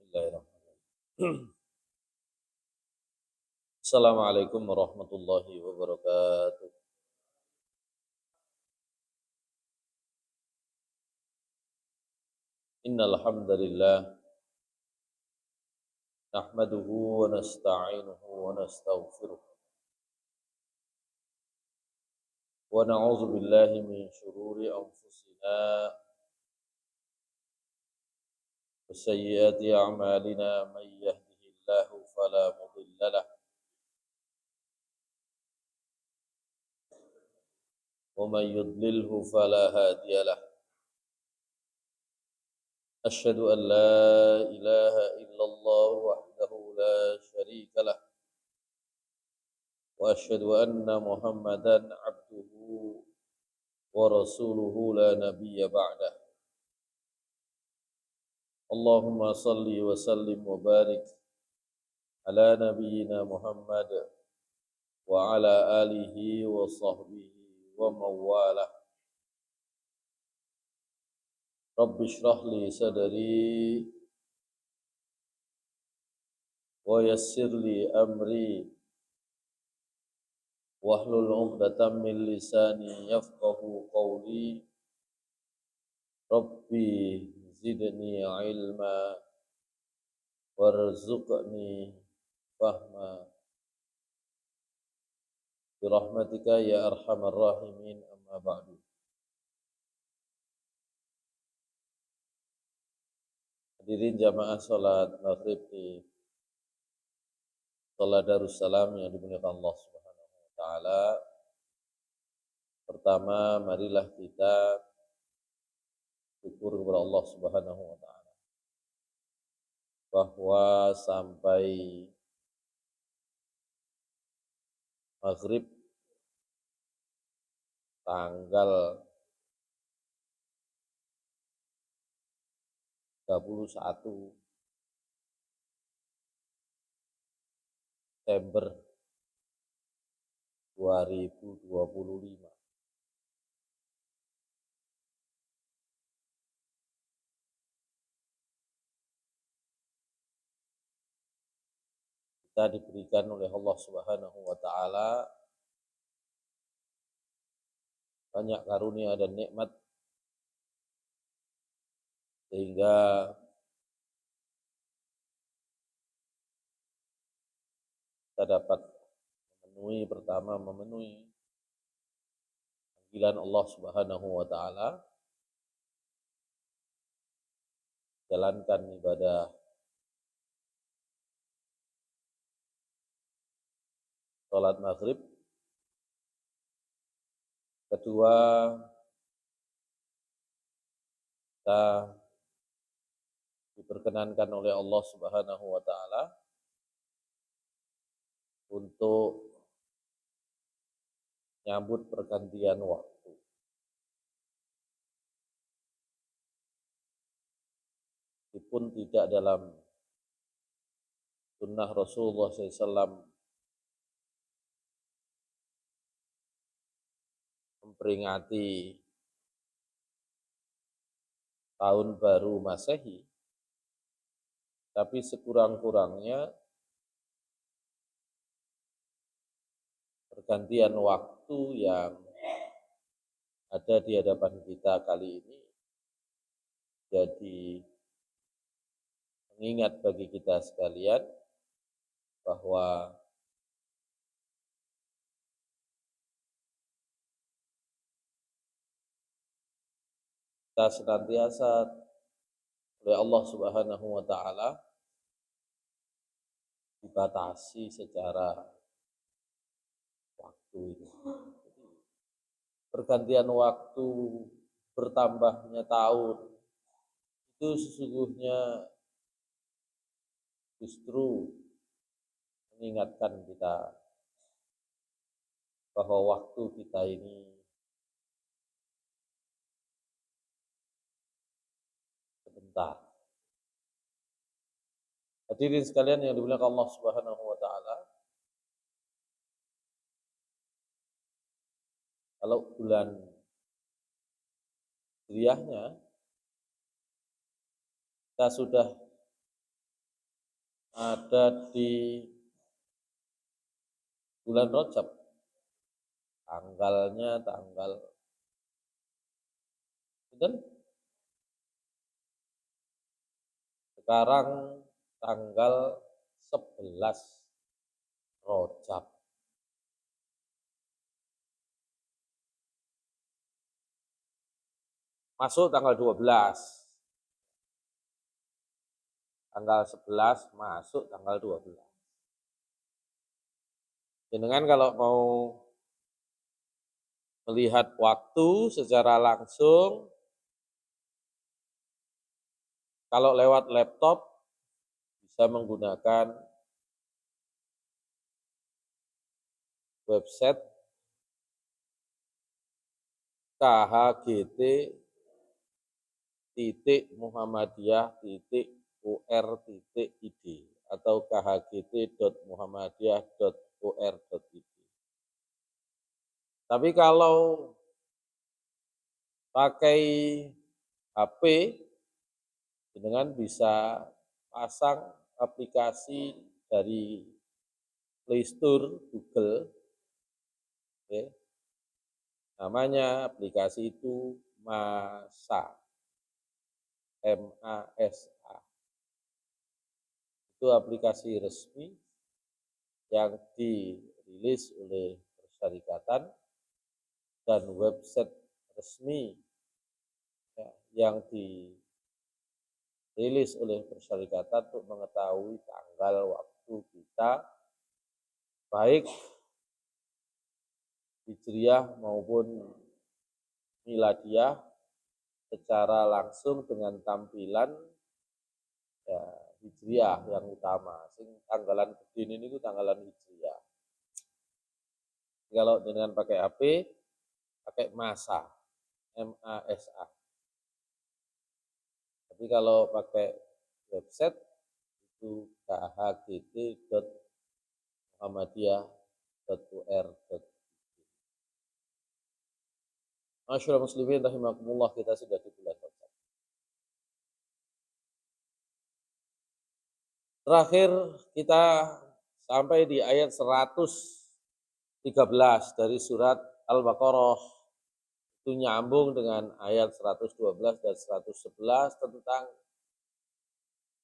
Bismillahirrahmanirrahim. Assalamualaikum warahmatullahi wabarakatuh. Innal hamdalillah nahmaduhu wa nasta'inuhu wa nastaghfiruh wa na'udzu billahi min shururi anfusina wa sayyiati a'malina may yahdihillahu fala mudilla lahu wa may yudlilhu fala hadiya lahu. Asyhadu an la ilaha illallah wahdahu la syarika lahu وأشهد أن محمدا عبده ورسوله لا نبي بعده. اللهم صل وسلم وبارك على نبينا محمد وعلى آله وصحبه ومن والاه. رب اشرح لي صدري ويسر لي أمري wahlul 'uqdatam min lisani yafqahu qawli. Rabbi zidni ilma warzuqni fahma birahmatika ya arhamar rahimin, amma ba'du. Hadirin jamaah salat maghrib di Salat Darussalam yang dimuliakan Allah Subhanahu wa taala. Pertama, marilah kita syukur kepada Allah Subhanahu wa taala bahwa sampai maghrib tanggal 31 September 2025 kita diberikan oleh Allah Subhanahu wa taala banyak karunia dan nikmat sehingga kita dapat memenuhi panggilan Allah Subhanahu wa taala, jalankan ibadah salat maghrib. Kedua, kita diperkenankan oleh Allah Subhanahu wa taala untuk nyambut pergantian waktu. Meskipun tidak dalam sunnah Rasulullah SAW memperingati tahun baru Masehi, tapi sekurang-kurangnya pergantian waktu yang ada di hadapan kita kali ini jadi mengingat bagi kita sekalian bahwa kita senantiasa oleh Allah Subhanahu wa taala dibatasi secara waktu ini. Pergantian waktu, bertambahnya tahun itu sesungguhnya justru mengingatkan kita bahwa waktu kita ini sebentar. Hadirin sekalian yang dimuliakan Allah Subhanahu wa taala, kalau bulan hijriahnya kita sudah ada di bulan Rajab. Tanggalnya tanggal betul? Sekarang tanggal 11 Rajab. Masuk tanggal 12. Tanggal 11 masuk tanggal 12. Jenengan kalau mau melihat waktu secara langsung, kalau lewat laptop bisa menggunakan website khgt.muhammadiyah.ur.id atau khgt.muhammadiyah.ur.id. Tapi kalau pakai HP, dengan bisa pasang aplikasi dari Play Store Google, ya. Namanya aplikasi itu MASA, MASA. Itu aplikasi resmi yang dirilis oleh Persyarikatan dan website resmi ya, yang dirilis oleh Persyarikatan untuk mengetahui tanggal waktu kita, baik Hijriah maupun Miladiyah, secara langsung dengan tampilan ya, Hijriah yang utama. Sing tanggalan gede ini itu tanggalan Hijriah. Kalau dengan pakai HP, pakai MASA, MASA. Tapi kalau pakai website itu khgt.muhammadiyah.ur.id. Masyaallah muslimin rahimakumullah, kita sudah di bulan Rajab. Terakhir kita sampai di ayat 113 dari surat Al-Baqarah. Itu nyambung dengan ayat 112 dan 111 tentang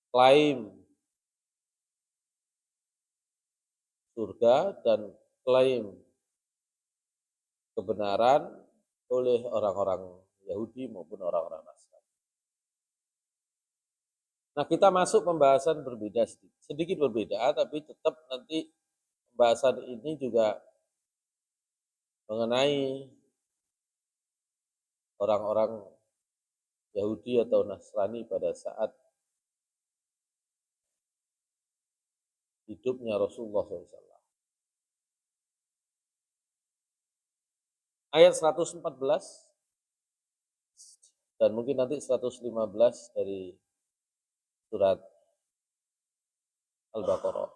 klaim surga dan klaim kebenaran oleh orang-orang Yahudi maupun orang-orang Nasrani. Nah, kita masuk pembahasan berbeda sedikit berbeda, tapi tetap nanti pembahasan ini juga mengenai orang-orang Yahudi atau Nasrani pada saat hidupnya Rasulullah SAW. Ayat 114 dan mungkin nanti 115 dari surat Al-Baqarah.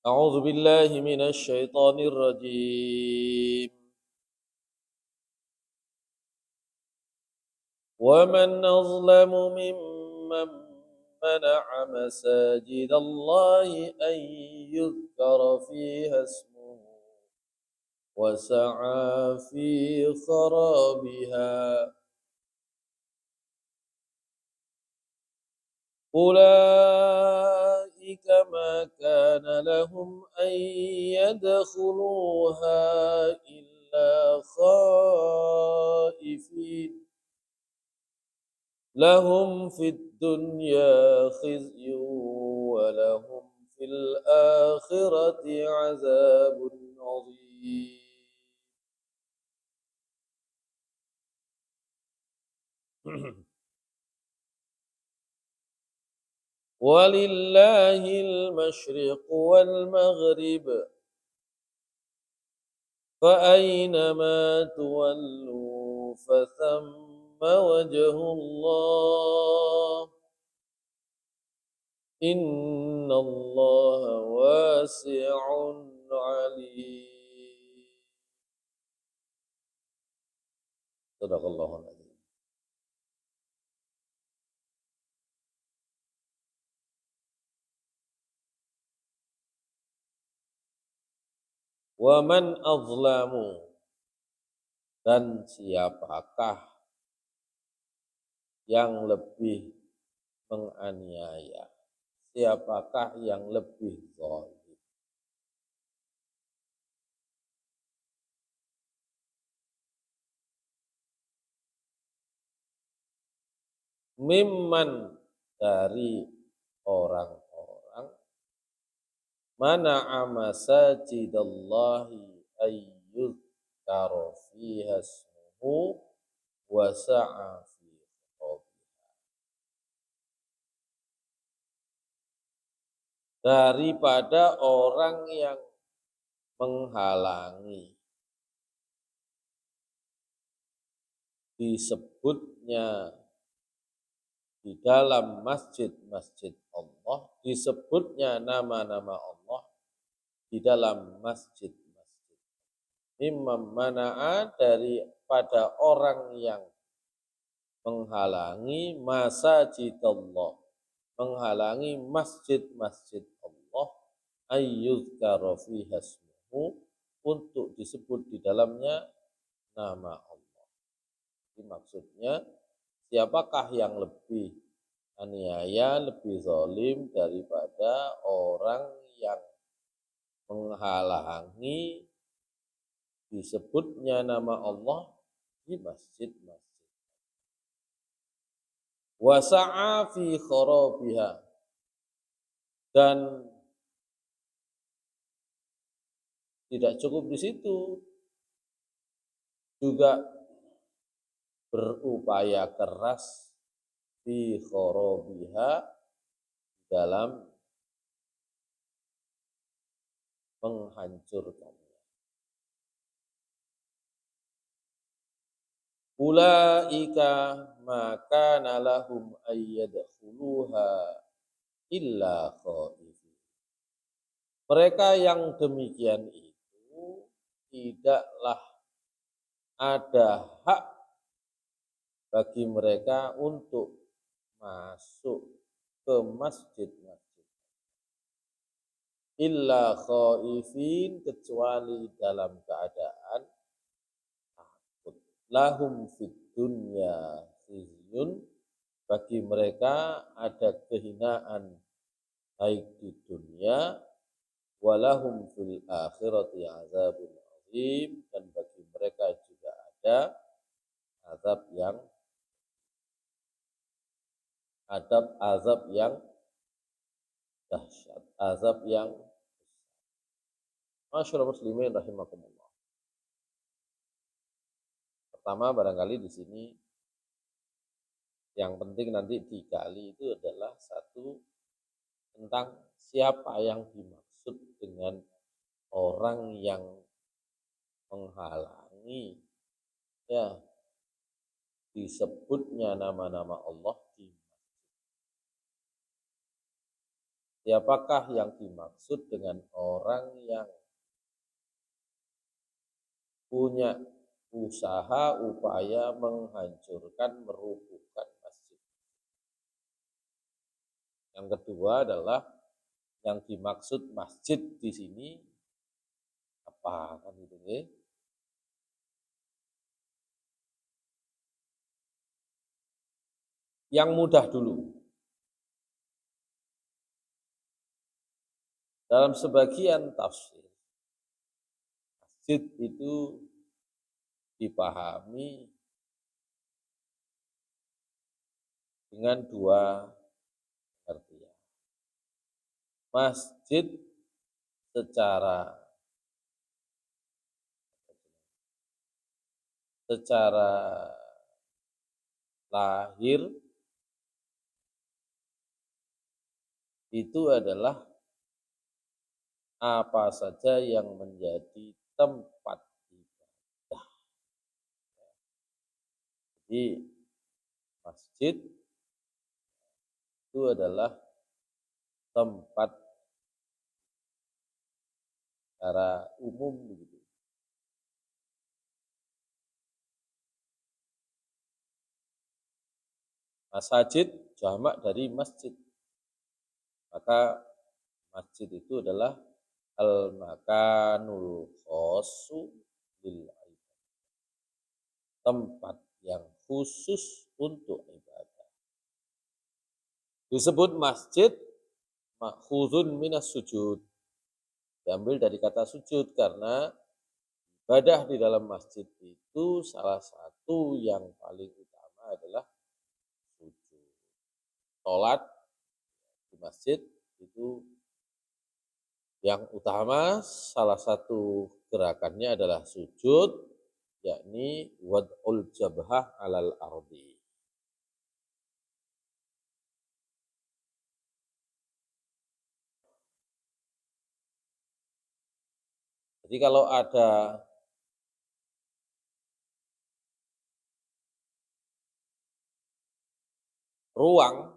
A'udzu billahi minasy syaithanir rajim. Wa man azlamu mimman mana'a masajidallahi an yudhkara fiha ismuhu wa sa'a fi kharabiha. أولئك ما كان لهم أن يدخلوها إلا خائفين لهم في الدنيا خزي ولهم في الآخرة عذاب عظيم. ولله المشرق والمغرب فأينما تولوا فثم وجه الله إن الله واسع عليم. Sadaqallahul Azim. Wa man azlamu, dan siapakah yang lebih menganiaya? Siapakah yang lebih zalim? Mimman, dari orang-orang, mana'a masajidallahi ayyuzkara fiha ismuhu wa sa'a fi kharabiha. Daripada orang yang menghalangi disebutnya di dalam masjid-masjid Allah, disebutnya nama-nama Allah di dalam masjid-masjid. Imam mana'a, daripada orang yang menghalangi masajidallah, menghalangi masjid-masjid Allah, ayyuzkara fiha ismuhu, untuk disebut di dalamnya nama Allah. Jadi maksudnya, siapakah yang lebih aniaya, lebih zalim daripada orang yang menghalangi disebutnya nama Allah di masjid-masjid. Wa sa'a fi kharabiha, dan tidak cukup di situ, juga berupaya keras fi kharabiha, dalam menghancurkannya. Ulaika maka nalahum ayyadkhuluha illa khaifin. Mereka yang demikian itu tidaklah ada hak bagi mereka untuk masuk ke masjid-masjid. Illa khaifin, kecuali dalam keadaan takut. Lahum fid dunya khizyun, bagi mereka ada kehinaan baik di dunia, walahum fil akhirati azabun azim, dan bagi mereka juga ada azab yang dahsyat, azab yang masyaallah. Muslimin rahimakumullah. Pertama, barangkali di sini yang penting nanti digali itu adalah satu, tentang siapa yang dimaksud dengan orang yang menghalangi ya disebutnya nama-nama Allah di masjid. Siapakah yang dimaksud dengan orang yang punya usaha, upaya menghancurkan, merubuhkan masjid. Yang kedua adalah yang dimaksud masjid di sini apa kan itu ya? Yang mudah dulu. Dalam sebagian tafsir, masjid itu dipahami dengan dua artian. Masjid secara lahir itu adalah apa saja yang menjadi tempat ibadah. Jadi masjid itu adalah tempat secara umum begitu. Masajid jamak dari masjid. Maka masjid itu adalah al-makanul khossu lil ibadah. Tempat yang khusus untuk ibadah. Disebut masjid makhuzun minas sujud. Diambil dari kata sujud karena ibadah di dalam masjid itu salah satu yang paling utama adalah sujud. Sholat di masjid itu yang utama, salah satu gerakannya adalah sujud, yakni wad'ul jabhah alal ardi. Jadi kalau ada ruang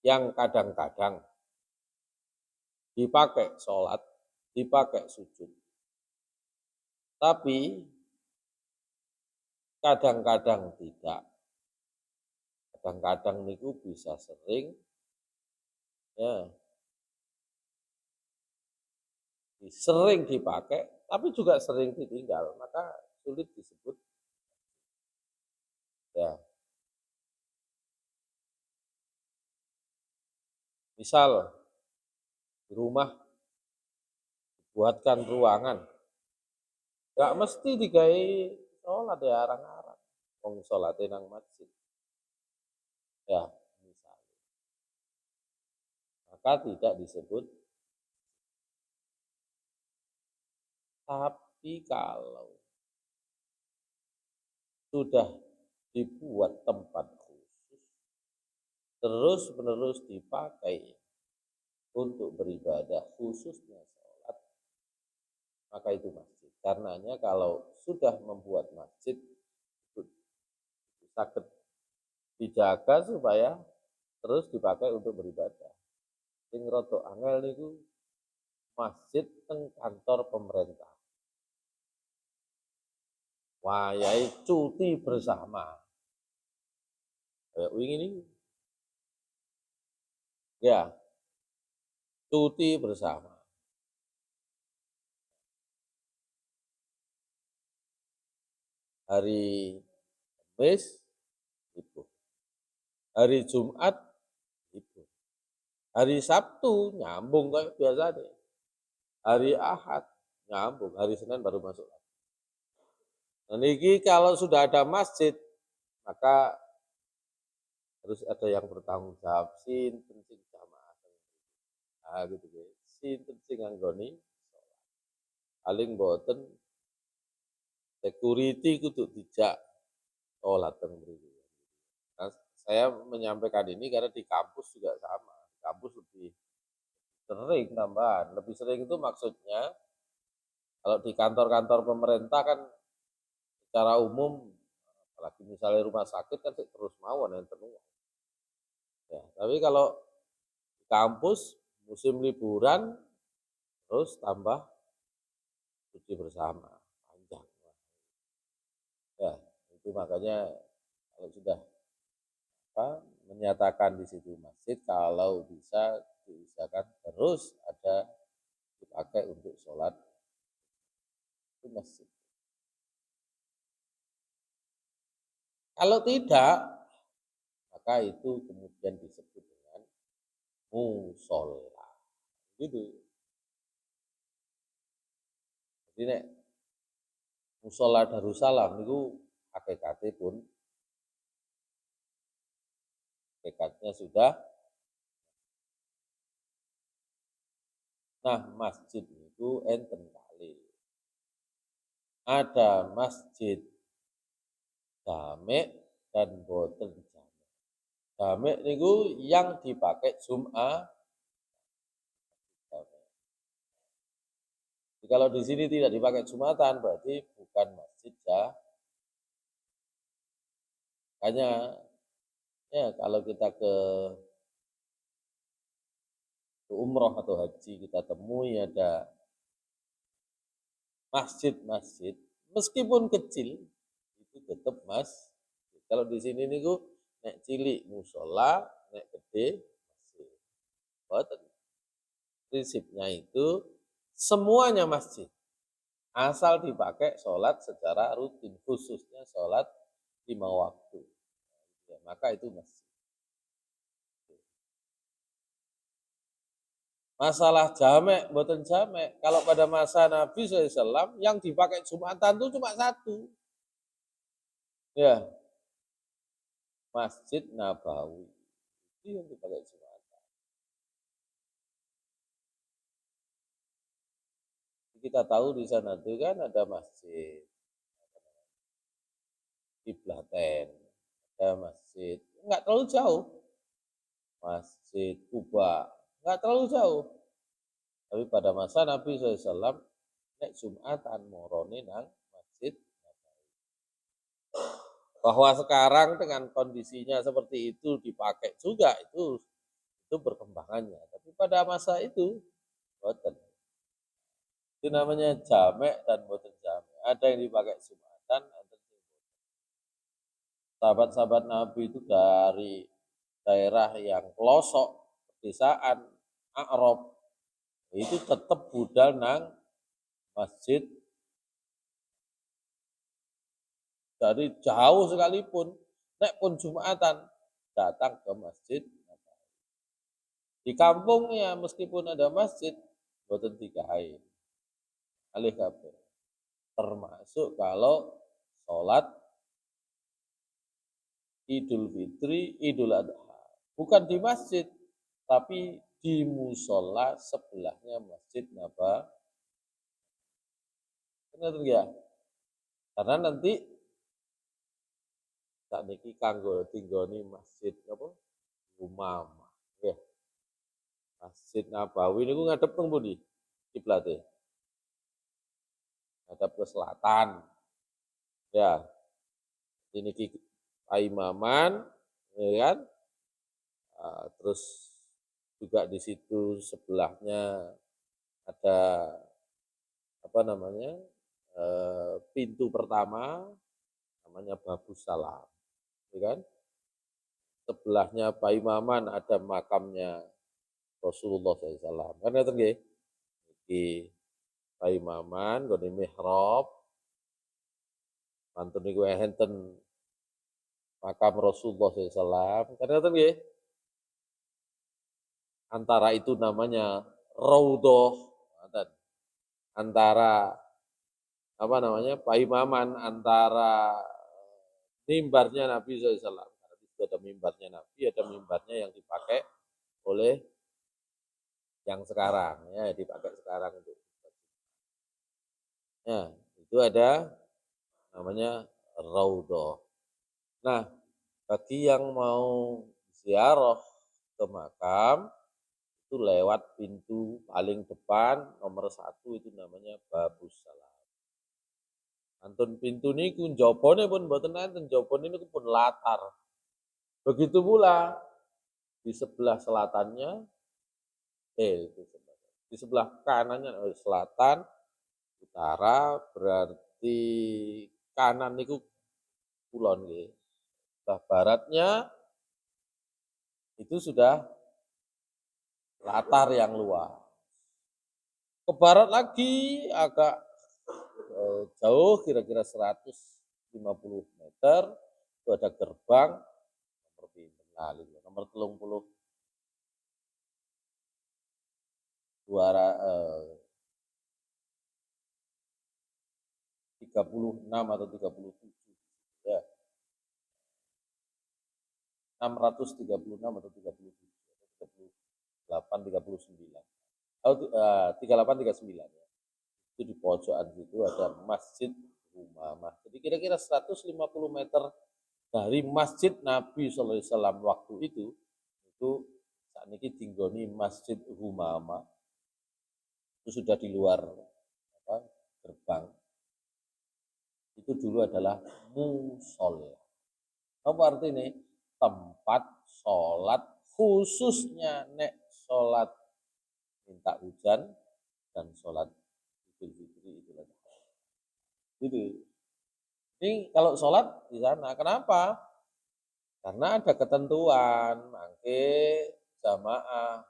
yang kadang-kadang dipakai sholat, dipakai sujud, tapi kadang-kadang tidak. Kadang-kadang niku bisa sering, ya, sering dipakai, tapi juga sering ditinggal, maka sulit disebut. Ya, misal di rumah buatkan ruangan, nggak mesti digawe sholat ya arang-arang, wong sholat nang masjid, ya misal, maka tidak disebut. Tapi kalau sudah dibuat tempat khusus, terus-menerus dipakai untuk beribadah, khususnya sholat, maka itu masjid. Karenanya kalau sudah membuat masjid, itu sakit dijaga supaya terus dipakai untuk beribadah. Sing rada angel niku masjid teng kantor pemerintah. Wayahe cuti bersama. Kayak wingi ini, ya, cuti bersama. Hari Kamis libur. Hari Jumat libur. Hari Sabtu nyambung kayak biasa deh. Hari Ahad nyambung, hari Senin baru masuk. Nah, ini kalau sudah ada masjid, maka harus ada yang bertanggung jawab, sinten sing jamaah. Nah, gitu ya. Sinten sing nganggoni paling boten security kudu dijak sholat teng mriki. Nah, saya menyampaikan ini karena di kampus juga sama. Di kampus lebih sering tambahan. Lebih sering itu maksudnya kalau di kantor-kantor pemerintah kan secara umum, apalagi misalnya rumah sakit kan terus mawon enten uang. Ya, tapi kalau di kampus musim liburan terus tambah cuti bersama panjang. Ya, itu makanya kalau sudah menyatakan di situ masjid, kalau bisa diusahakan terus ada dipakai untuk sholat itu masjid. Kalau tidak, maka itu kemudian disebut dengan musola. Gitu. Jadi nek musola Darussalam itu hakikatnya pun hakikatnya sudah. Nah, masjid itu enten kali. Ada masjid jamek dan boten jamek. Jamek niku yang dipakai Jumat. Jadi kalau di sini tidak dipakai Jumatan berarti bukan masjid ya. Makanya ya kalau kita ke umroh atau haji kita temui ada masjid-masjid meskipun kecil itu tetap kalau di sini niku nek cilik musola, nek gede masjid. Boten. Prinsipnya itu semuanya masjid. Asal dipakai sholat secara rutin, khususnya sholat 5 waktu. Ya, maka itu masjid. Masalah jamek, mboten jamek. Kalau pada masa Nabi SAW, yang dipakai Jumatan itu cuma satu. Ya, Masjid Nabawi. Itu yang dipakai Jumatan. Kita tahu di sana itu kan ada masjid Kiblaten, ada masjid, enggak terlalu jauh. Masjid Kuba, enggak terlalu jauh. Tapi pada masa Nabi SAW, nek Jumatan morone nang masjid. Bahwa sekarang dengan kondisinya seperti itu dipakai juga itu perkembangannya. Tapi pada masa itu boten. Itu namanya jamek dan boten jamek. Ada yang dipakai Jumatan, ada yang boten. Sahabat-sahabat Nabi itu dari daerah yang pelosok, pedesaan, A'rab, itu tetap budal nang masjid dari jauh sekalipun, nek pun Jumatan datang ke masjid. Di kampungnya meskipun ada masjid, boten digawe. Alih kabeh. Termasuk kalau sholat Idul Fitri, Idul Adha. Bukan di masjid, tapi di musola sebelahnya Masjid Nabawi. Benar ya? Karena nanti sakniki kanggo tinggoni masjid apa? Umamah. Ya. Masjid Nabawi niku ngadep teng pundi? Kiblate. Ngadep ke selatan. Ya. Ini Paimaman, ya kan? Terus juga di situ sebelahnya ada apa namanya? Pintu pertama namanya Babus Salam, ya kan? Sebelahnya Paimaman ada makamnya Rasulullah SAW. Kan ngoten nggih? Iki Paimaman nggone mihrab, mantun niku enten makam Rasulullah SAW. Kan ngoten nggih? Antara itu namanya Raudhah, antara apa namanya Paimaman, antara mimbarnya Nabi SAW. Karena itu ada mimbarnya Nabi, ada mimbarnya yang dipakai oleh yang sekarang, ya dipakai sekarang untuk. Ya, itu ada namanya Raudhah. Nah, bagi yang mau ziarah ke makam itu lewat pintu paling depan nomor 1 itu namanya Babus Salam. Antun pintu niku njabane pun mboten enten, njabane niku pun latar. Begitu pula di sebelah selatannya di sebelah kanannya selatan, utara berarti kanan niku kulon nggih. Sebelah baratnya itu sudah latar yang luas. Ke barat lagi agak jauh kira-kira 150 meter itu ada gerbang nomor pinten lali nomor 36 atau 37 ya 636 atau 37 38 39 atau 38 39 ya. Itu di pojokan situ ada Masjid Umamah. Jadi kira-kira 150 meter dari Masjid Nabi Sallallahu Alaihi Wasallam waktu itu saat ini tinggoni Masjid Umamah itu sudah di luar apa, gerbang. Itu dulu adalah musola. Apa artinya? Tempat sholat khususnya nek sholat minta hujan dan sholat Idul Fitri Idul Adha. Gitu. Ini kalau sholat di sana, kenapa? Karena ada ketentuan, mangke jamaah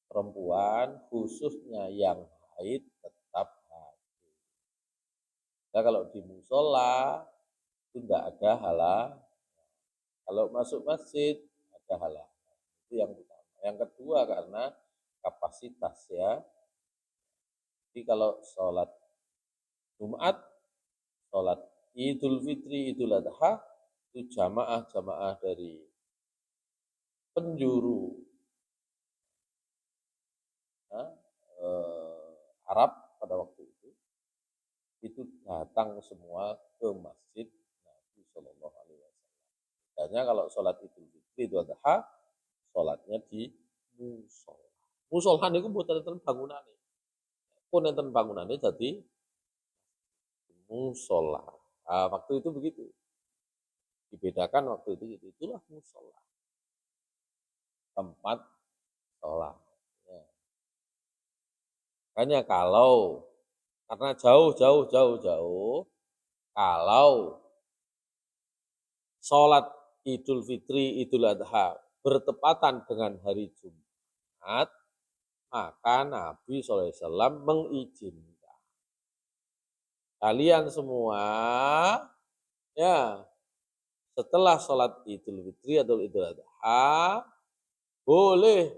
perempuan khususnya yang haid tetap haid. Nah, kalau di musola itu tidak ada halal. Kalau masuk masjid ada halal. Itu yang pertama. Yang kedua karena kapasitas ya. Jadi kalau sholat Jumat, sholat Idul Fitri, Idul Adha itu jamaah-jamaah dari penjuru ya, Arab pada waktu itu datang semua ke masjid Nabi Shallallahu Alaihi Wasallam. Hanya kalau sholat Idul Fitri, Idul Adha, sholatnya di musola. Musola itu bukan enten bangunan, pun enten bangunan jadi musola. Nah, waktu itu begitu. Dibedakan waktu itu gitu. Itulah musola. Tempat sholat. Ya. Makanya kalau karena jauh, kalau sholat Idul Fitri, Idul Adha bertepatan dengan hari Jumat, maka Nabi SAW mengizinkan kalian semua ya setelah sholat Idul Fitri atau Idul Adha boleh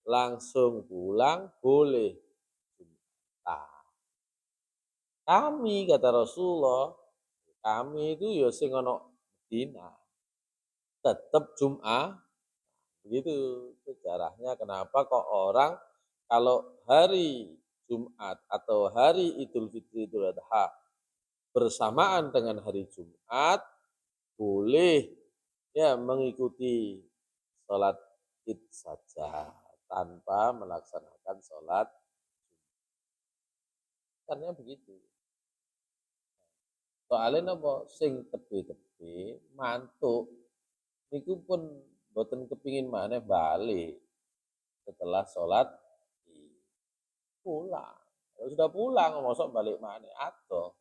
langsung pulang, boleh Jumatan. Kami kata Rasulullah, kami itu ya sing ono Medina, tetap Jum'ah. Begitu sejarahnya kenapa kok orang kalau hari Jumat atau hari Idul Fitri Idul Adha bersamaan dengan hari Jumat boleh ya mengikuti sholat Id saja tanpa melaksanakan sholat. Karena begitu. Soalnya apa sing tebe-tebe mantuk niku pun boten kepingin maneh balik setelah sholat pulang. Kalau sudah pulang mosok balik maneh atau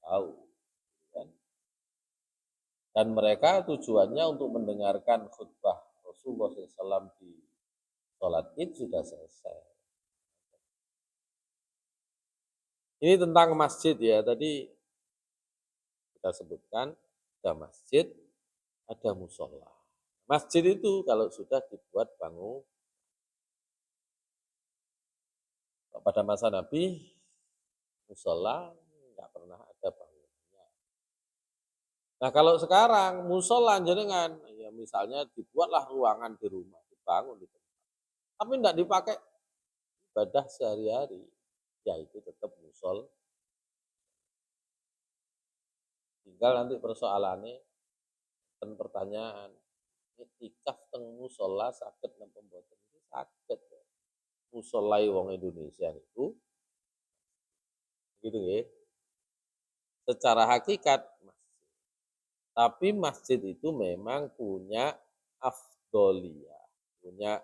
tahu kan? Dan mereka tujuannya untuk mendengarkan khutbah Rasulullah SAW di sholat Id sudah selesai. Ini tentang masjid ya, tadi kita sebutkan ada masjid, ada musola. Masjid itu kalau sudah dibuat bangun pada masa Nabi, musola nggak pernah ada bangunannya. Nah kalau sekarang musola jenengan, ya misalnya dibuatlah ruangan di rumah, dibangun di tempat, tapi tidak dipakai ibadah sehari-hari, ya itu tetap musol. Tinggal nanti persoalannya dan pertanyaan, iktikaf teng musola sakit napa mboten? Sakit. Musolai wong Indonesia itu gitu ya. Secara hakikat masjid. Tapi masjid itu memang punya afdoliyah, punya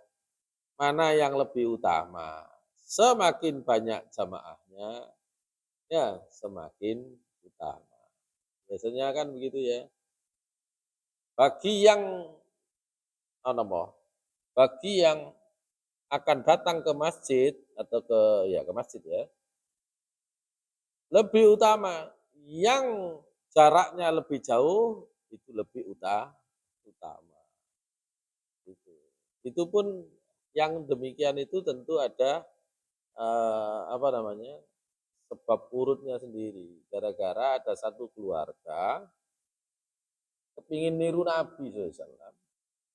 mana yang lebih utama. Semakin banyak jamaahnya, ya semakin utama. Biasanya kan begitu ya. Bagi yang bagi yang akan datang ke masjid atau ke masjid ya, lebih utama yang jaraknya lebih jauh itu lebih utama. Itu pun yang demikian itu tentu ada apa namanya sebab urutnya sendiri. Gara-gara ada satu keluarga kepingin niru Nabi SAW,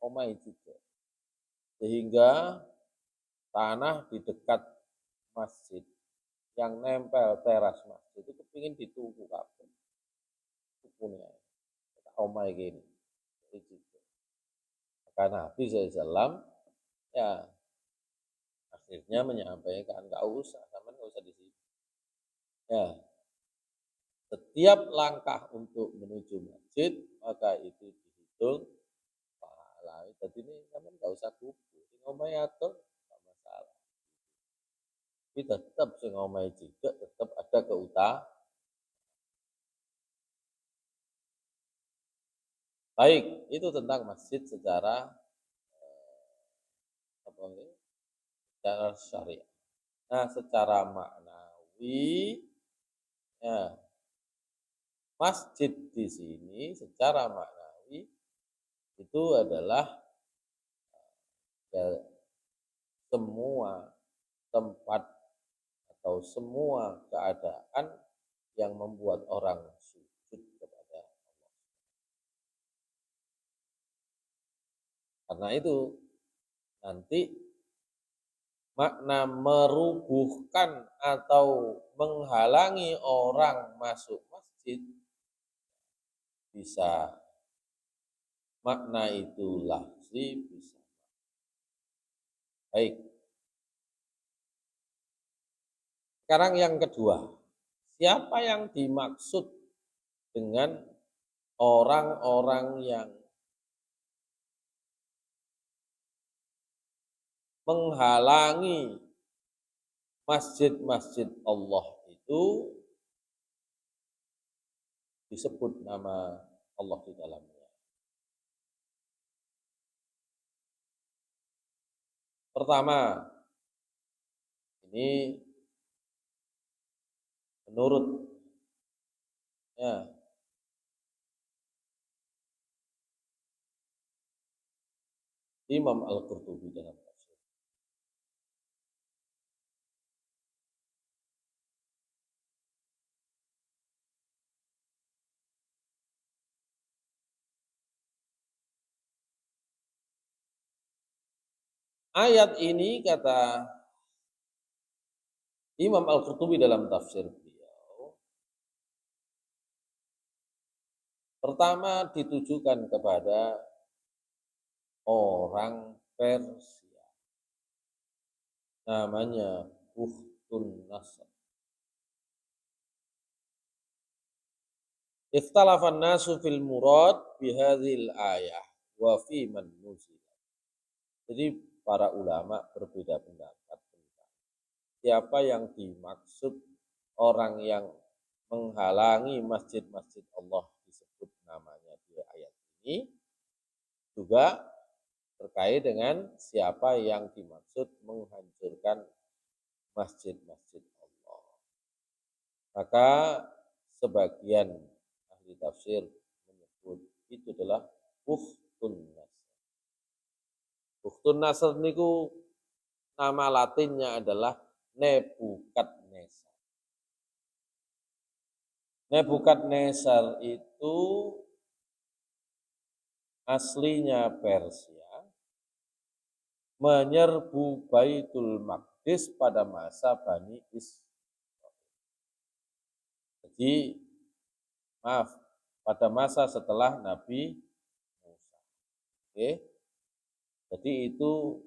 omai juga. Sehingga tanah di dekat masjid yang nempel teras masjid itu kepingin dituku kabeh. Tukunya. Omai gini. Karena Nabi SAW ya akhirnya menyampaikan nggak usah, sama nggak usah di sini. Ya, setiap langkah untuk menuju masjid maka itu dihitung pahala. Jadi ini sama nggak usah kupu, ngomai atau nggak masalah. Tapi tetap sing ngomai juga tetap ada keutamaan. Baik, itu tentang masjid secara apa ini? Secara syariat. Nah, secara makna maknawi, ya, masjid di sini secara maknawi itu adalah ya, semua tempat atau semua keadaan yang membuat orang sujud kepada Allah. Karena itu nanti makna merubuhkan atau menghalangi orang masuk masjid bisa makna itu lafzi, bisa. Baik. Sekarang yang kedua, siapa yang dimaksud dengan orang-orang yang menghalangi masjid-masjid Allah itu disebut nama Allah di dalamnya. Pertama, ini menurut ya, Imam Al-Qurtubi dalam tafsir. Ayat ini kata Imam Al-Qurtubi dalam tafsir beliau, pertama ditujukan kepada orang Persia. Namanya Ukhtun Nasr. Ikhtalafan nasu fil murad bihadhil ayah wa fi man nuzil. Jadi para ulama berbeda pendapat tentang siapa yang dimaksud orang yang menghalangi masjid-masjid Allah disebut namanya di ayat ini, juga terkait dengan siapa yang dimaksud menghancurkan masjid-masjid Allah. Maka sebagian ahli tafsir menyebut itu adalah Ukhtun Nasr. Ukhtun Nasr niku nama latinnya adalah Nebukadnezar. Nebukadnezar itu aslinya Persia, menyerbu Baitul Maqdis pada masa Bani Israil. Jadi, maaf, pada masa setelah Nabi Musa. Oke. Jadi itu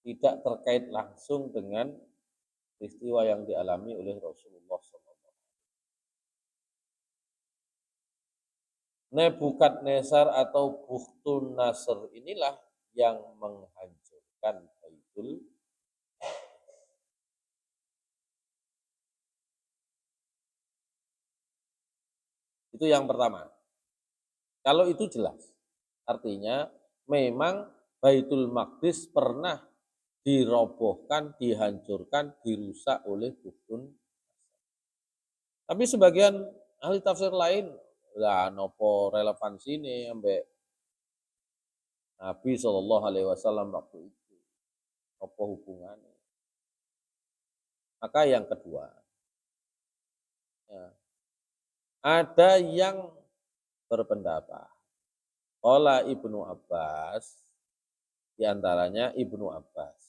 tidak terkait langsung dengan peristiwa yang dialami oleh Rasulullah SAW. Nebukadnezar atau Bukhtun Nasr inilah yang menghancurkan Baitul. Itu yang pertama. Kalau itu jelas, artinya memang Baitul Maqdis pernah dirobohkan, dihancurkan, dirusak oleh Bukhtun. Tapi sebagian ahli tafsir lain, lah nopo relevansi ini ambek Nabi Shallallahu Alaihi Wasallam waktu itu, apa hubungannya? Maka yang kedua, ya, ada yang berpendapat, qala Ibnu Abbas, diantaranya Ibnu Abbas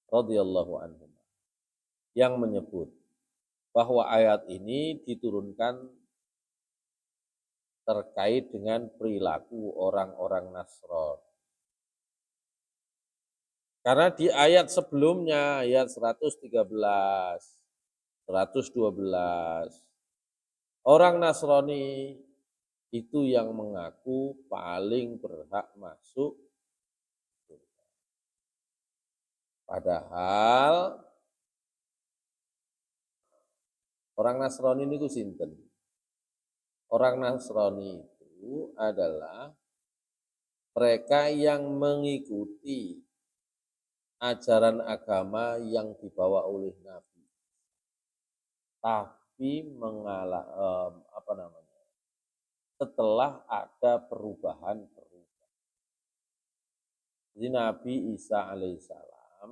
radhiyallahu anhu, yang menyebut bahwa ayat ini diturunkan terkait dengan perilaku orang-orang Nasrani. Karena di ayat sebelumnya, ayat 113, 112, orang Nasrani itu yang mengaku paling berhak masuk surga. Padahal orang Nasrani ini sinten? Orang Nasrani itu adalah mereka yang mengikuti ajaran agama yang dibawa oleh Nabi, tapi setelah ada perubahan-perubahan. Jadi Nabi Isa alaihissalam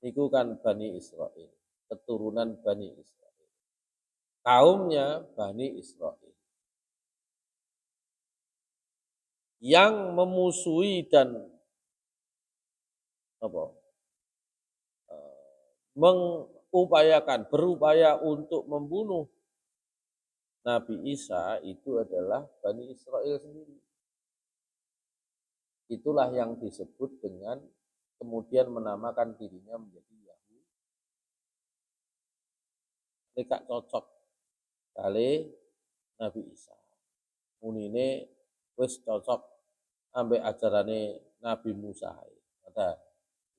itu kan Bani Israel, keturunan Bani Israel, kaumnya Bani Israel yang memusuhi dan berupaya untuk membunuh Nabi Isa itu adalah Bani Israel sendiri. Itulah yang disebut dengan kemudian menamakan dirinya menjadi Yahudi. Mereka cocok kali Nabi Isa. Munine wis cocok ambek ajarane Nabi Musa.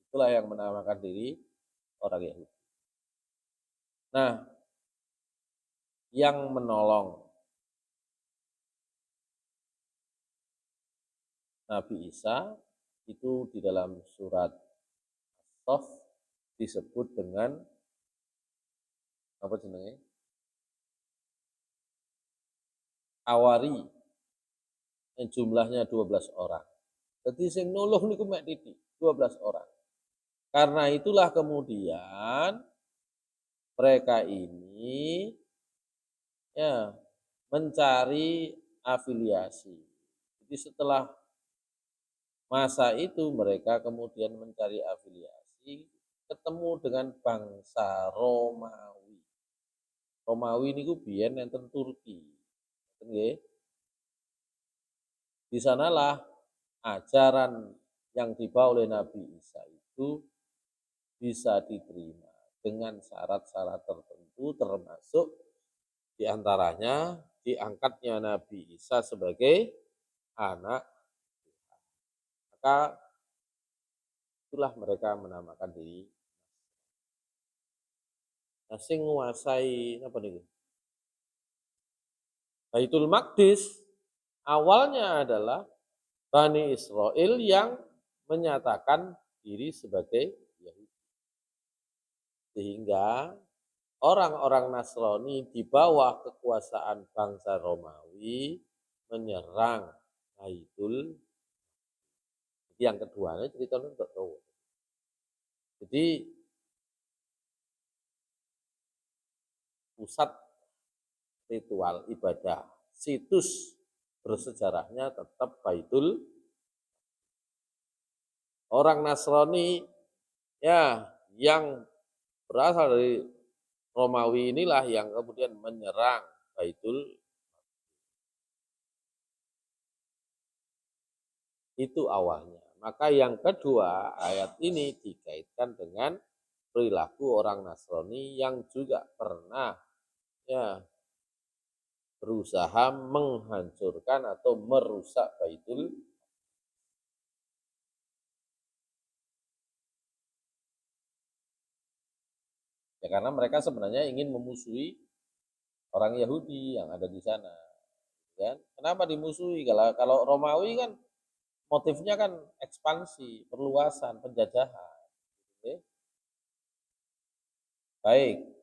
Itulah yang menamakan diri orang Yahudi. Nah, yang menolong Nabi Isa itu di dalam surat As-Saff disebut dengan apa jenenge? Awari, yang jumlahnya 12 orang. Jadi sing nuluh niku mek titik, 12 orang. Karena itulah kemudian mereka ini ya mencari afiliasi. Jadi setelah masa itu mereka kemudian mencari afiliasi, ketemu dengan bangsa Romawi. Romawi niku biyen enten Turki. Nggih. Di sanalah ajaran yang dibawa oleh Nabi Isa itu bisa diterima dengan syarat-syarat tertentu, termasuk diantaranya diangkatnya Nabi Isa sebagai anak Tuhan. Maka itulah mereka menamakan diri. Nah, sing nguasai apa nih? Baitul Maqdis awalnya adalah Bani Israel yang menyatakan diri sebagai Yahudi. Sehingga orang-orang Nasrani di bawah kekuasaan bangsa Romawi menyerang Baitul. Jadi yang keduanya ceritanya untuk tahu. Jadi pusat ritual ibadah, situs bersejarahnya tetap Baitul. Orang Nasrani ya yang berasal dari Romawi inilah yang kemudian menyerang Baitul. Itu awalnya. Maka yang kedua, ayat ini dikaitkan dengan perilaku orang Nasrani yang juga pernah ya berusaha menghancurkan atau merusak Baitul. Ya karena mereka sebenarnya ingin memusuhi orang Yahudi yang ada di sana. Kan? Kenapa dimusuhi? Kalau Romawi kan motifnya kan ekspansi, perluasan, penjajahan. Oke? Baik.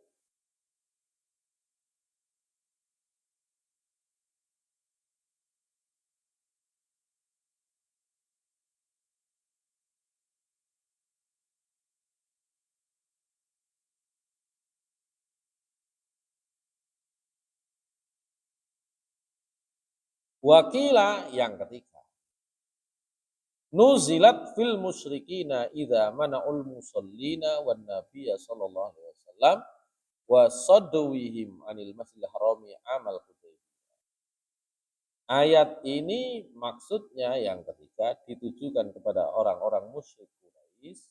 Wakila yang ketiga. Nuzilat fil musyrikina idza mana'ul musallina wan nabiyya sallallahu alaihi wasallam wa sadwihim anil masjidil harami amal Hudaybiyah. Ayat ini maksudnya yang ketiga ditujukan kepada orang-orang musyrik Quraisy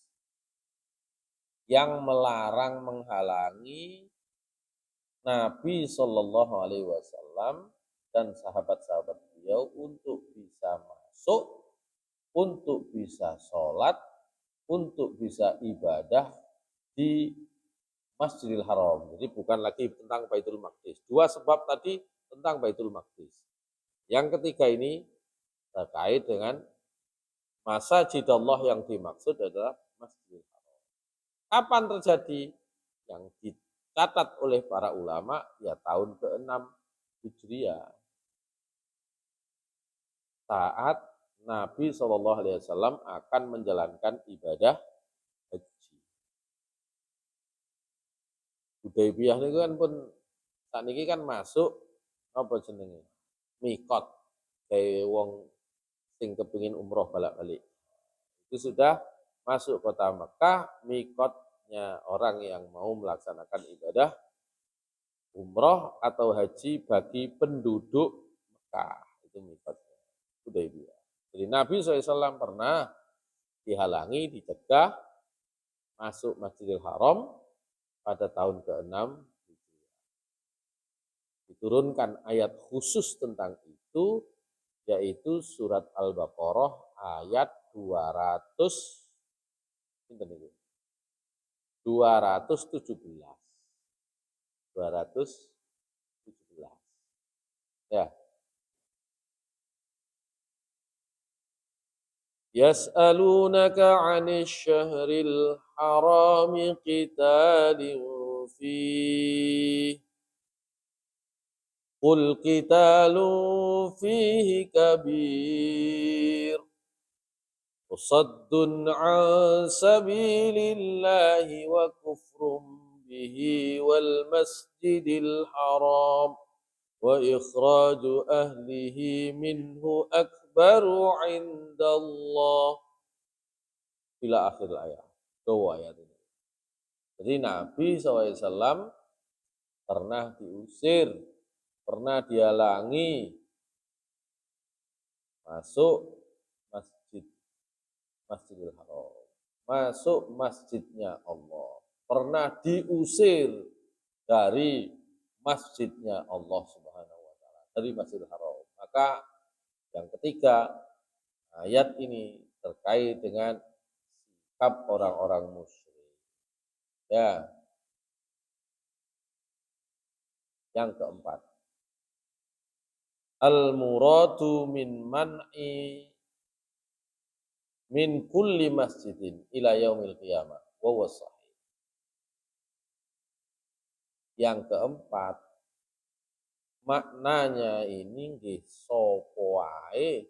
yang melarang menghalangi Nabi Shallallahu Alaihi Wasallam dan sahabat-sahabat beliau untuk bisa masuk, untuk bisa sholat, untuk bisa ibadah di Masjidil Haram. Jadi bukan lagi tentang Baitul Maqdis. Dua sebab tadi tentang Baitul Maqdis. Yang ketiga ini terkait dengan Masjid Allah yang dimaksud adalah Masjidil Haram. Kapan terjadi? Yang dicatat oleh para ulama ya tahun ke-6 Hijriah. Saat Nabi SAW akan menjalankan ibadah haji. Hudaybiyah niku kan pun saat ini kan masuk apa jenenge? Mikot. Kayak wong sing kepingin umroh balik-balik. Itu sudah masuk kota Mekah, mikotnya orang yang mau melaksanakan ibadah umroh atau haji bagi penduduk Mekah. Itu mikotnya. Hudaybiyah. Jadi Nabi SAW pernah dihalangi, dicegah masuk Masjidil Haram pada tahun ke-6 diturunkan ayat khusus tentang itu, yaitu surat Al-Baqarah ayat 217. 217. Ya. Yas'alunaka 'anil syahril harami qitalin fihi Qul qitalun fihi kabir Wasaddun 'an sabilillahi wa kufrun bihi wal masjidil haram wa ikhraju ahlihi minhu akbaru 'indallah ila akhir ayat. Dua ayat ini. Jadi Nabi SAW pernah diusir, pernah dihalangi masuk Masjidil Haram, masuk masjidnya Allah. Pernah diusir dari masjidnya Allah Subhanahu wa taala, dari Masjidil Haram. Maka yang ketiga, ayat ini terkait dengan sikap orang-orang musyrik. Ya. Yang keempat, al-muradu min man'i min kulli masjidin ila yaumil qiyamah wa huwa sahih. Yang keempat, maknanya ini nggih sapa wae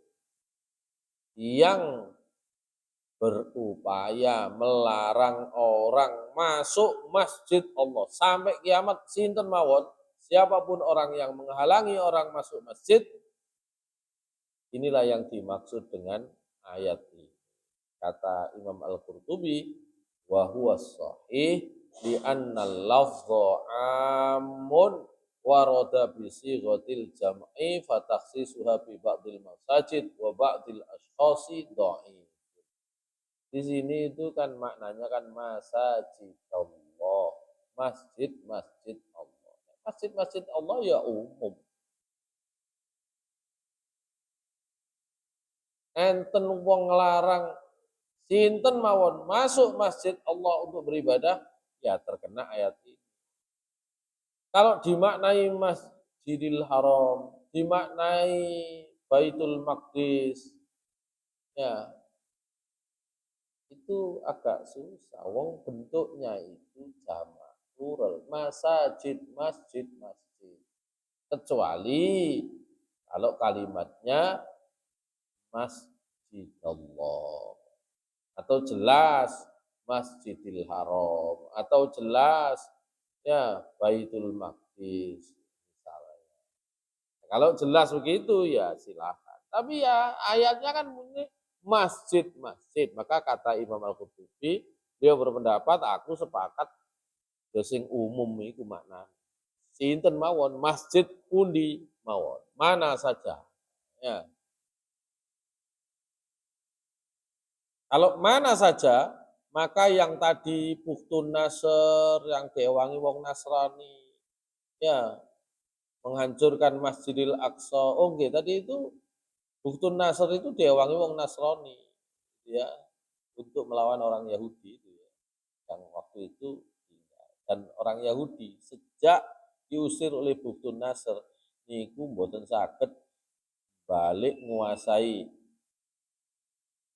yang berupaya melarang orang masuk masjid Allah sampai kiamat sinten mawon, siapapun orang yang menghalangi orang masuk masjid, inilah yang dimaksud dengan ayat ini. Kata Imam Al-Qurtubi, wa huwa sahih li anna al-lafdha amun warada bi sighatil jam'i fa takhsisuha bi ba'dil masajid wa ba'dil ashkhasi dhaif. Di sini itu kan maknanya kan masjid Allah, masjid-masjid Allah. Masjid-masjid Allah ya umum. Enten wong nglarang sinten mawon masuk masjid Allah untuk beribadah, ya terkena ayat ini. Kalau dimaknai Masjidil Haram, dimaknai Baitul Maqdis, ya itu agak susah. Wong bentuknya itu jamak plural, masjid, masjid, masjid. Kecuali kalau kalimatnya Masjid Allah atau jelas Masjidil Haram atau jelas ya Baitul Maqdis misalnya. Kalau jelas begitu ya silakan. Tapi ya ayatnya kan bunyi masjid-masjid. Maka kata Imam Al-Qurtubi, dia berpendapat aku sepakat ya sing umum iku makna. Sinten mawon masjid pundi mawon, mana saja. Ya. Kalau mana saja, maka yang tadi Buktun Nasr, yang diwangi wong Nasrani, ya menghancurkan Masjidil Aqsa. Oh, okay, tadi itu Buktun Nasr itu diwangi wong Nasrani, ya, untuk melawan orang Yahudi itu ya, yang waktu itu dan orang Yahudi sejak diusir oleh Buktun Nasr niku mboten saged balik menguasai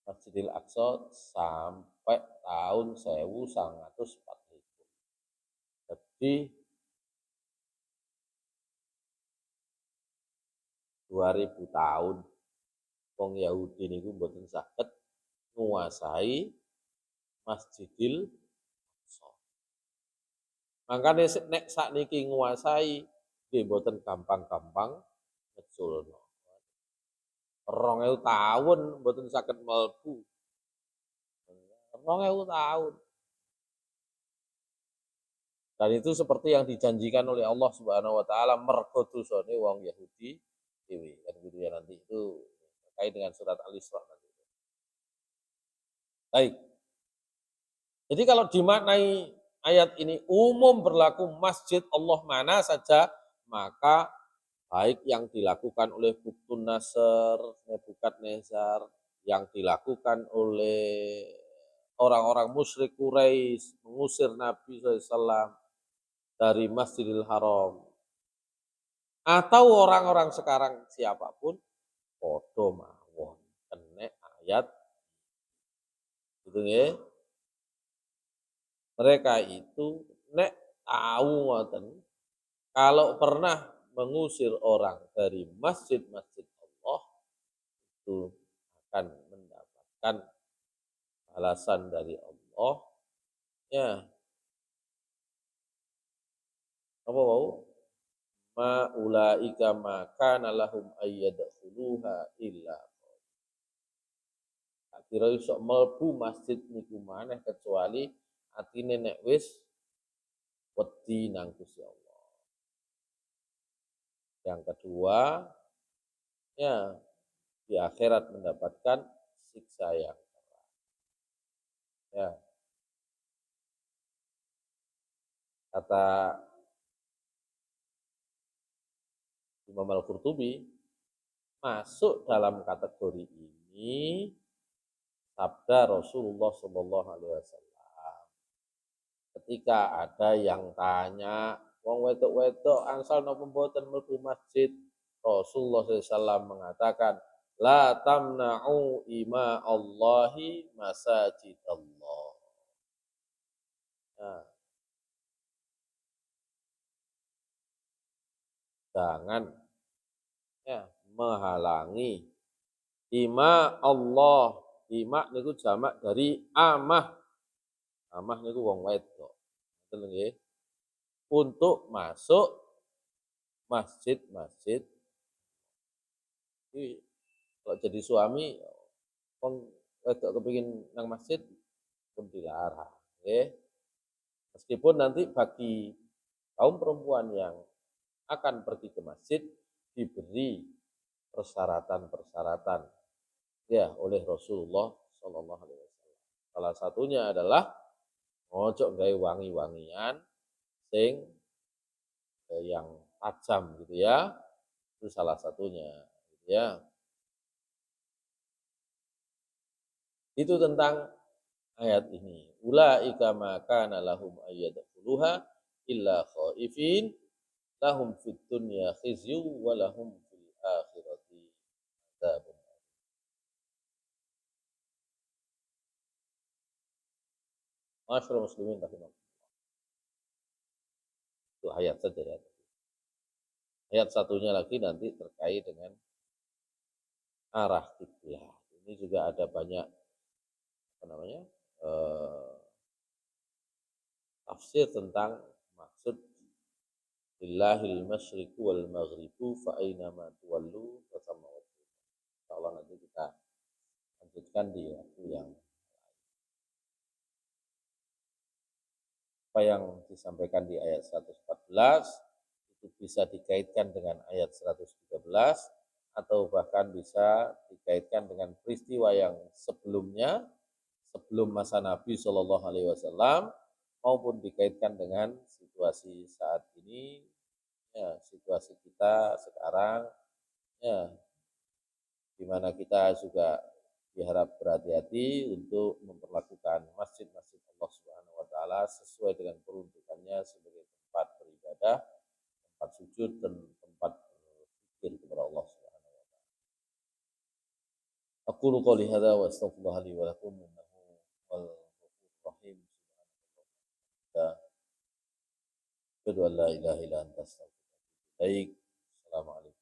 Masjidil Aqsa sampai tahun 1945. Jadi 2000 tahun wong Yahudi niku mboten saged nguasai Masjidil Aqsa. Makane nek sakniki nguasai nggih mboten gampang-gampang ngeculno. 2000 tahun mboten saged mlebu. 2000 tahun. Dan itu seperti yang dijanjikan oleh Allah Subhanahu wa taala mergo dosane wong Yahudi dhewe. Kan gitu ya nanti itu terkait dengan surat Al-Isra nanti. Baik. Jadi kalau dimaknai ayat ini umum berlaku masjid Allah mana saja, maka baik yang dilakukan oleh Buktun Nasr, Nebukadnezar, yang dilakukan oleh orang-orang musyrik Quraisy mengusir Nabi SAW dari Masjidil Haram, atau orang-orang sekarang siapapun, podo mawon kena ayat gitu ya. Mereka itu nek tahu ngoten kalau pernah mengusir orang dari masjid-masjid Allah itu akan mendapatkan balasan dari Allah ya apa mau ma ulaika ma kana lahum ayyadkhuluha illa kira iso mlebu masjid niku maneh kecuali atine nek wis wedi nang Gusti Allah. Yang kedua, ya di akhirat mendapatkan siksa yang keras. Ya, kata Imam Al-Qurtubi, masuk dalam kategori ini sabda Rasulullah Shallallahu Alaihi Wasallam. Ketika ada yang tanya, wong wedok-wedok angsal napa mboten mlebu masjid, Rasulullah SAW mengatakan, la tamna'u ima Allahi masajid Allah. Nah, jangan ya menghalangi ima Allah. Ima niku jamak dari amah. Amah niku wong wedok. Ngoten nggih. Untuk masuk masjid-masjid. Jadi kalau jadi suami wong wedok kepengin nang masjid pun dilarang, nggih. Meskipun nanti bagi kaum perempuan yang akan pergi ke masjid diberi persyaratan-persyaratan ya oleh Rasulullah Shallallahu Alaihi Wasallam. Salah satunya adalah ngojok gawe wangi-wangian sing yang tajam gitu ya. Itu salah satunya gitu ya. Itu tentang ayat ini. Ulaika ma kana lahum ayyadkhuluha illa khaifin lahum fid dunya khizyu wa lahum fil akhirati adzabun. Masyaallah muslimin rahimakumullah. Itu ayat saja ya. Ayat satunya lagi nanti terkait dengan arah kiblat. Ini juga ada banyak apa namanya? Eh, tafsir tentang maksud Lillahil masyriqu wal maghribu fa aina ma tuwallu fasamma wajhu. Insyaallah nanti kita lanjutkan di waktu yang apa yang disampaikan di ayat 114 itu bisa dikaitkan dengan ayat 113 atau bahkan bisa dikaitkan dengan peristiwa yang sebelumnya sebelum masa Nabi Shallallahu Alaihi Wasallam maupun dikaitkan dengan situasi saat ini ya situasi kita sekarang ya di mana kita juga diharap berhati-hati untuk memperlakukan masjid-masjid Allah Subhanahu wa taala sesuai dengan peruntukannya sebagai tempat beribadah, tempat sujud dan tempat berzikir kepada Allah Subhanahu Aqulu qouli hadza wa astaghfirullah li wa lakum innahu huwal ghafurur rahim. Asyhadu an la ilaha illa anta astaghfiruka wa atubu ilaik. Assalamualaikum.